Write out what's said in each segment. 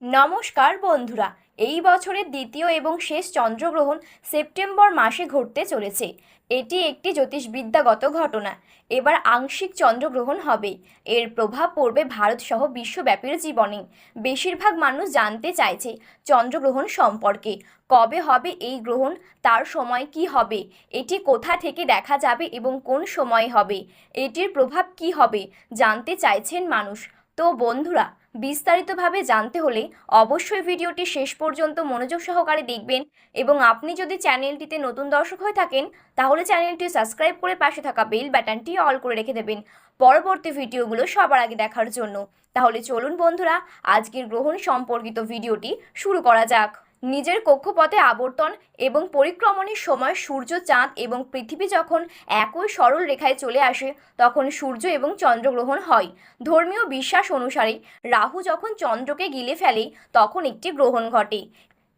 নমস্কার বন্ধুরা। এই বছরের দ্বিতীয় এবং শেষ চন্দ্রগ্রহণ সেপ্টেম্বর মাসে ঘটতে চলেছে। এটি একটি জ্যোতিষবিদ্যাগত ঘটনা। এবার আংশিক চন্দ্রগ্রহণ হবে। এর প্রভাব পড়বে ভারতসহ বিশ্বব্যাপীর জীবনে। বেশিরভাগ মানুষ জানতে চাইছে চন্দ্রগ্রহণ সম্পর্কে। কবে হবে এই গ্রহণ, তার সময় কি হবে, এটি কোথা থেকে দেখা যাবে এবং কোন সময়ে হবে, এটির প্রভাব কি হবে জানতে চাইছেন মানুষ। তো বন্ধুরা, বিস্তারিতভাবে জানতে হলে অবশ্যই ভিডিওটি শেষ পর্যন্ত মনোযোগ সহকারে দেখবেন এবং আপনি যদি চ্যানেলটিতে নতুন দর্শক হয়ে থাকেন তাহলে চ্যানেলটি সাবস্ক্রাইব করে পাশে থাকা বেল বাটনটি অল করে রেখে দেবেন পরবর্তী ভিডিওগুলো সবার আগে দেখার জন্য। তাহলে চলুন বন্ধুরা, আজকের গ্রহণ সম্পর্কিত ভিডিওটি শুরু করা যাক। নিজের কক্ষপথে আবর্তন এবং পরিক্রমণের সময় সূর্য, চাঁদ এবং পৃথিবী যখন একই সরল রেখায় চলে আসে তখন সূর্য এবং চন্দ্রগ্রহণ হয়। ধর্মীয় বিশ্বাস অনুসারে রাহু যখন চন্দ্রকে গিলে ফেলে তখন একটি গ্রহণ ঘটে।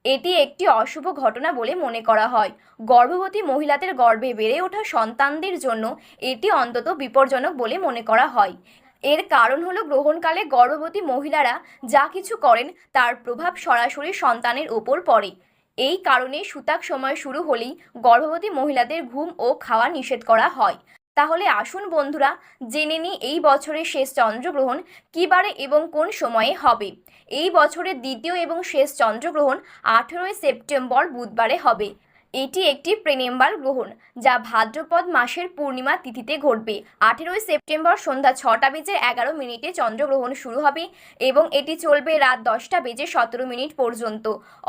এটি একটি অশুভ ঘটনা বলে মনে করা হয়। গর্ভবতী মহিলাদের গর্ভে বেড়ে ওঠা সন্তানদের জন্য এটি অন্তত বিপজ্জনক বলে মনে করা হয়। এর কারণ হলো গ্রহণকালে গর্ভবতী মহিলারা যা কিছু করেন তার প্রভাব সরাসরি সন্তানের ওপর পড়ে। এই কারণে সূতক সময় শুরু হলেই গর্ভবতী মহিলাদের ঘুম ও খাওয়া নিষেধ করা হয়। তাহলে আসুন বন্ধুরা, জেনে নিই এই বছরের শেষ চন্দ্রগ্রহণ কী বারে এবং কোন সময়ে হবে। এই বছরের দ্বিতীয় এবং শেষ চন্দ্রগ্রহণ 18 সেপ্টেম্বর বুধবারে হবে। এটি একটি প্রেনেম্বাল গ্রহণ যা ভাদ্রপদ মাসের পূর্ণিমা তিথিতে ঘটবে। 18 সেপ্টেম্বর সন্ধ্যা 6:11 চন্দ্রগ্রহণ শুরু হবে এবং এটি চলবে রাত 10:17 পর্যন্ত,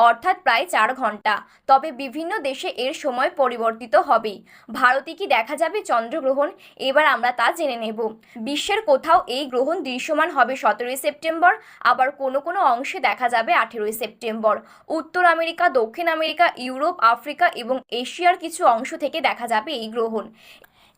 অর্থাৎ প্রায় 4 ঘন্টা। তবে বিভিন্ন দেশে এর সময় পরিবর্তিত হবে। ভারতে কি দেখা যাবে চন্দ্রগ্রহণ, এবার আমরা তা জেনে নেব। বিশ্বের কোথাও এই গ্রহণ দৃশ্যমান হবে 17 সেপ্টেম্বর, আবার কোনো কোনো অংশে দেখা যাবে 18 সেপ্টেম্বর। উত্তর আমেরিকা, দক্ষিণ আমেরিকা, ইউরোপ, আফ্রিকা এবং এশিয়ার কিছু অংশ থেকে দেখা যাবে এই গ্রহণ।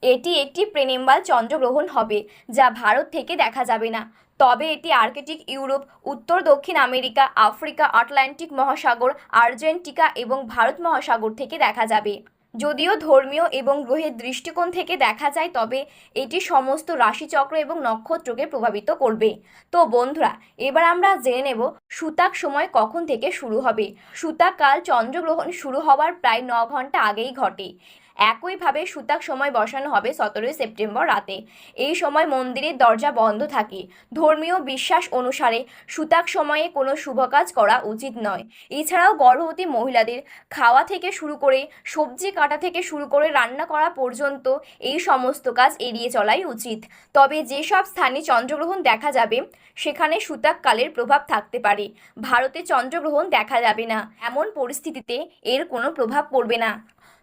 এটি একটি প্রেনেম্বাল চন্দ্রগ্রহণ হবে যা ভারত থেকে দেখা যাবে না, তবে এটি আর্কটিক, ইউরোপ, উত্তর দক্ষিণ আমেরিকা, আফ্রিকা, আটলান্টিক মহাসাগর, আর্জেন্টিকা এবং ভারত মহাসাগর থেকে দেখা যাবে। যদিও ধর্মীয় এবং গ্রহের দৃষ্টিকোণ থেকে দেখা যায়, তবে এটি সমস্ত রাশিচক্র এবং নক্ষত্রকে প্রভাবিত করবে। তো বন্ধুরা, এবার আমরা জেনে নেব সূতক সময় কখন থেকে শুরু হবে। সূতক কাল চন্দ্রগ্রহণ শুরু হওয়ার প্রায় 9 ঘন্টা আগেই ঘটে। একইভাবে সূতক সময় বসানো হবে 17 সেপ্টেম্বর রাতে। এই সময় মন্দিরের দরজা বন্ধ থাকে। ধর্মীয় বিশ্বাস অনুসারে সূতক সময়ে কোনো শুভ কাজ করা উচিত নয়। এছাড়াও গর্ভবতী মহিলাদের খাওয়া থেকে শুরু করে সবজি কাটা থেকে শুরু করে রান্না করা পর্যন্ত এই সমস্ত কাজ এড়িয়ে চলাই উচিত। তবে যেসব স্থানে চন্দ্রগ্রহণ দেখা যাবে সেখানে সূতক কালের প্রভাব থাকতে পারে। ভারতে চন্দ্রগ্রহণ দেখা যাবে না, এমন পরিস্থিতিতে এর কোনো প্রভাব পড়বে না।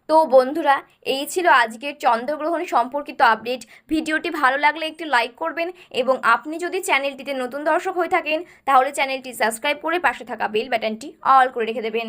তো বন্ধুরা, এই ছিল আজকের চন্দ্রগ্রহণ সম্পর্কিত আপডেট। ভিডিওটি ভালো লাগলে একটি লাইক করবেন এবং আপনি যদি চ্যানেলটিতে নতুন দর্শক হয়ে থাকেন তাহলে চ্যানেলটি সাবস্ক্রাইব করে পাশে থাকা বেল বাটনটি অল করে রেখে দেবেন।